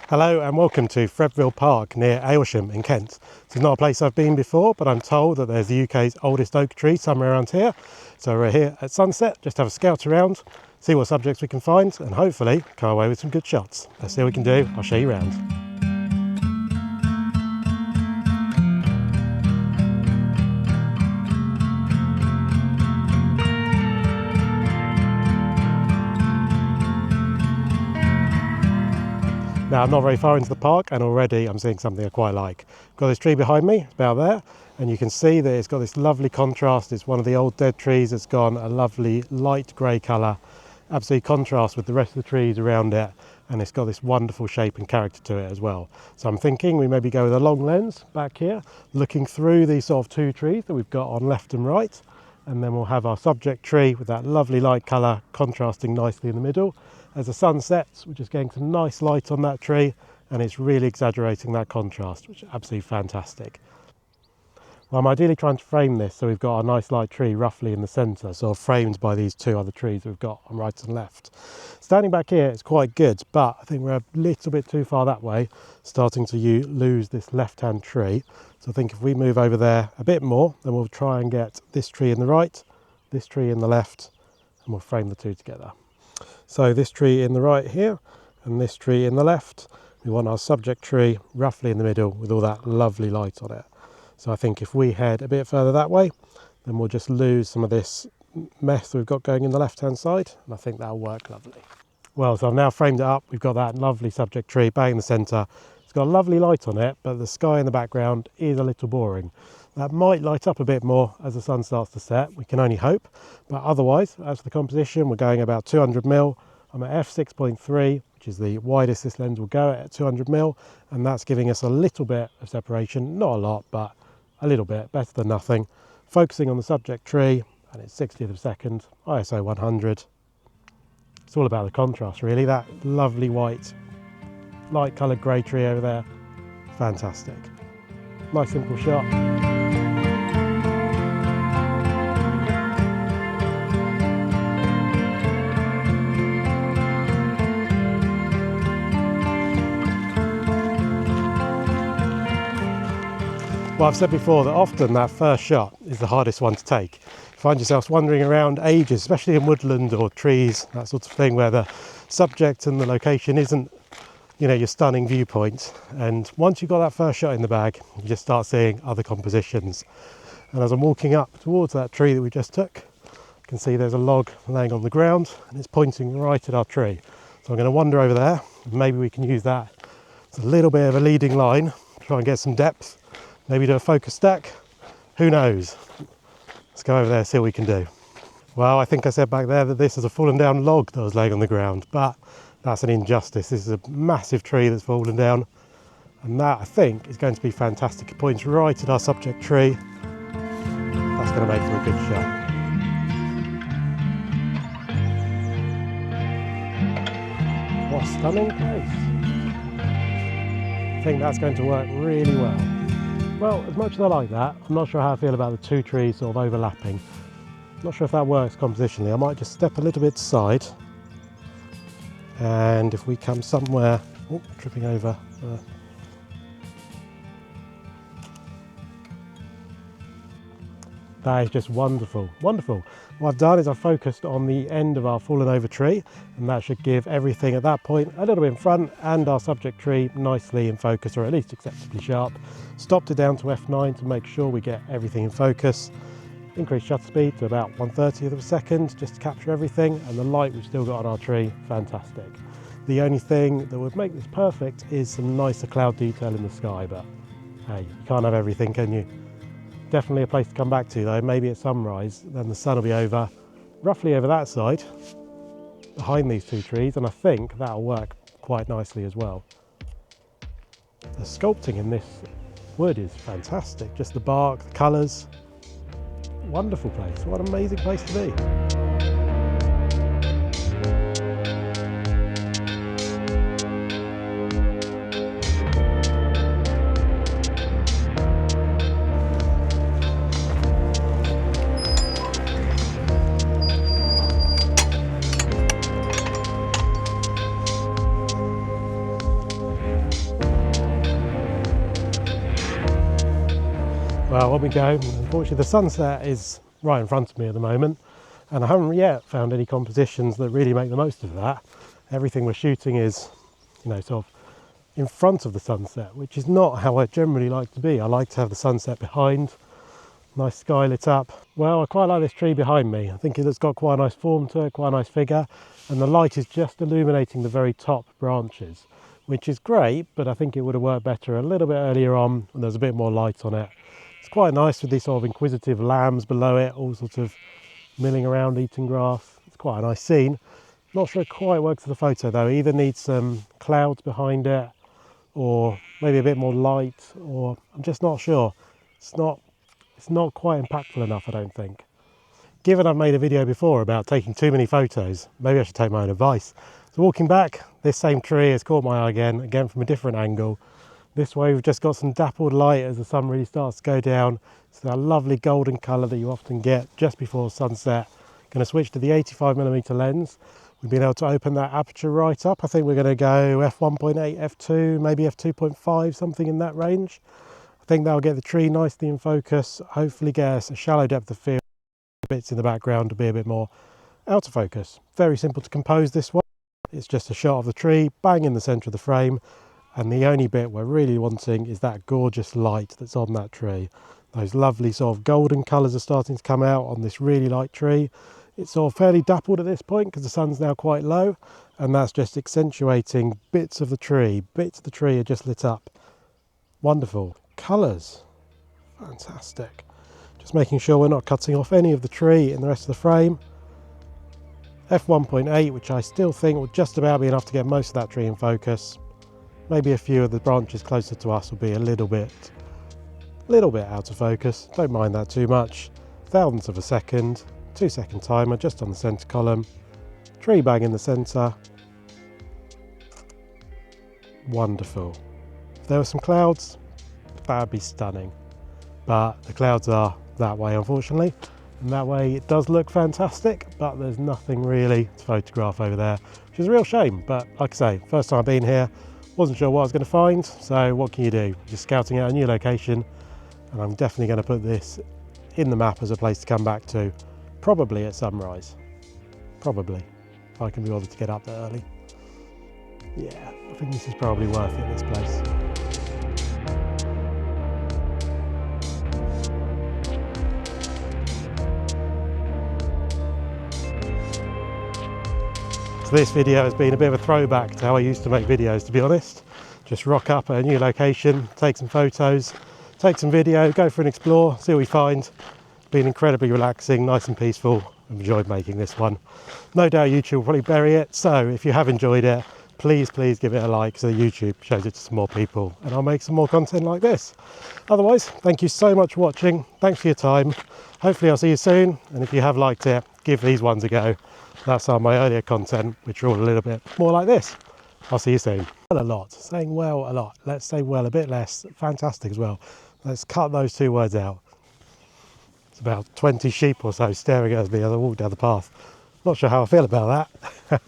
Hello and welcome to Fredville Park near Aylsham in Kent. This is not a place I've been before, but I'm told that there's the UK's oldest oak tree somewhere around here. So we're here at sunset, just have a scout around, see what subjects we can find and hopefully come away with some good shots. Let's see what we can do, I'll show you around. Now I'm not very far into the park and already I'm seeing something I quite like. I've got this tree behind me, it's about there, and you can see that it's got this lovely contrast. It's one of the old dead trees that's gone a lovely light grey colour, absolute contrast with the rest of the trees around it, and it's got this wonderful shape and character to it as well. So I'm thinking we maybe go with a long lens back here, looking through these sort of two trees that we've got on left and right, and then we'll have our subject tree with that lovely light colour contrasting nicely in the middle. As the sun sets, we're just getting some nice light on that tree and it's really exaggerating that contrast, which is absolutely fantastic. Well, I'm ideally trying to frame this so we've got a nice light tree roughly in the centre, sort of framed by these two other trees we've got on right and left. Standing back here it's quite good, but I think we're a little bit too far that way, starting to lose this left-hand tree. So I think if we move over there a bit more, then we'll try and get this tree in the right, this tree in the left, and we'll frame the two together. So this tree in the right here and this tree in the left, we want our subject tree roughly in the middle with all that lovely light on it. So I think if we head a bit further that way, then we'll just lose some of this mess we've got going in the left hand side, and I think that'll work lovely. Well, so I've now framed it up. We've got that lovely subject tree bang in the centre. It's got a lovely light on it, but the sky in the background is a little boring. That might light up a bit more as the sun starts to set, we can only hope. But otherwise, as for the composition, we're going about 200mm. I'm at f6.3, which is the widest this lens will go at 200mm, and that's giving us a little bit of separation, not a lot, but a little bit, better than nothing. Focusing on the subject tree, and it's 60th of a second, ISO 100. It's all about the contrast really, that lovely white, light coloured grey tree over there, fantastic. Nice simple shot. Well, I've said before that often that first shot is the hardest one to take. You find yourself wandering around ages, especially in woodland or trees, that sort of thing, where the subject and the location isn't, you know, your stunning viewpoint. And once you've got that first shot in the bag, you just start seeing other compositions. And as I'm walking up towards that tree that we just took, you can see there's a log laying on the ground and it's pointing right at our tree. So I'm going to wander over there, and maybe we can use that as a little bit of a leading line, try and get some depth. Maybe do a focus stack, who knows? Let's go over there and see what we can do. Well, I think I said back there that this is a fallen down log that was laying on the ground, but that's an injustice. This is a massive tree that's fallen down, and that I think is going to be fantastic. It points right at our subject tree. That's going to make for a good shot. What a stunning place. I think that's going to work really well. Well, as much as I like that, I'm not sure how I feel about the two trees sort of overlapping. Not sure if that works compositionally. I might just step a little bit aside. And if we come somewhere, oh, tripping over. That is just wonderful, wonderful. What I've done is I've focused on the end of our fallen over tree, and that should give everything at that point a little bit in front and our subject tree nicely in focus, or at least acceptably sharp. Stopped it down to f9 to make sure we get everything in focus. Increased shutter speed to about 1/30th of a second just to capture everything, and the light we've still got on our tree, fantastic. The only thing that would make this perfect is some nicer cloud detail in the sky, but hey, you can't have everything, can you? Definitely a place to come back to though, maybe at sunrise, then the sun will be over, roughly over that side, behind these two trees, and I think that'll work quite nicely as well. The sculpting in this wood is fantastic, just the bark, the colours, wonderful place, what an amazing place to be. Well, on we go. Unfortunately, the sunset is right in front of me at the moment, and I haven't yet found any compositions that really make the most of that. Everything we're shooting is, you know, sort of in front of the sunset, which is not how I generally like to be. I like to have the sunset behind, nice sky lit up. Well, I quite like this tree behind me. I think it's got quite a nice form to it, quite a nice figure, and the light is just illuminating the very top branches, which is great, but I think it would have worked better a little bit earlier on when there's a bit more light on it. It's quite nice with these sort of inquisitive lambs below it, all sort of milling around eating grass. It's quite a nice scene. Not sure it quite works for the photo though. It either needs some clouds behind it, or maybe a bit more light, or I'm just not sure. It's not quite impactful enough, I don't think. Given I've made a video before about taking too many photos, maybe I should take my own advice. So walking back, this same tree has caught my eye again from a different angle. This way we've just got some dappled light as the sun really starts to go down. It's that lovely golden colour that you often get just before sunset. Going to switch to the 85mm lens. We've been able to open that aperture right up. I think we're going to go f1.8, f2, maybe f2.5, something in that range. I think that'll get the tree nicely in focus, hopefully get us a shallow depth of field, bits in the background to be a bit more out of focus. Very simple to compose this one. It's just a shot of the tree, bang in the centre of the frame. And the only bit we're really wanting is that gorgeous light that's on that tree. Those lovely sort of golden colours are starting to come out on this really light tree. It's sort of fairly dappled at this point because the sun's now quite low, and that's just accentuating bits of the tree. Bits of the tree are just lit up. Wonderful. Colours. Fantastic. Just making sure we're not cutting off any of the tree in the rest of the frame. f1.8, which I still think will just about be enough to get most of that tree in focus. Maybe a few of the branches closer to us will be a little bit out of focus. Don't mind that too much. Thousandths of a second, 2-second timer just on the centre column. Tree bang in the centre. Wonderful. If there were some clouds, that would be stunning. But the clouds are that way, unfortunately. And that way it does look fantastic, but there's nothing really to photograph over there, which is a real shame. But like I say, first time I've been here, wasn't sure what I was going to find, so what can you do? Just scouting out a new location, and I'm definitely going to put this in the map as a place to come back to, probably at sunrise. Probably, if I can be bothered to get up that early. Yeah, I think this is probably worth it, this place. So this video has been a bit of a throwback to how I used to make videos, to be honest. Just rock up at a new location, take some photos, take some video, go for an explore, see what we find. Been incredibly relaxing, nice and peaceful. I've enjoyed making this one. No doubt YouTube will probably bury it, so if you have enjoyed it, please give it a like so that YouTube shows it to some more people, and I'll make some more content like this. Otherwise, thank you so much for watching. Thanks for your time. Hopefully I'll see you soon, and if you have liked it, give these ones a go. That's some of my earlier content, which are all a little bit more like this. I'll see you soon. Well, a lot, saying well a lot. Let's say well a bit less. Fantastic as well. Let's cut those two words out. It's about 20 sheep or so staring at me as I walk down the path. Not sure how I feel about that.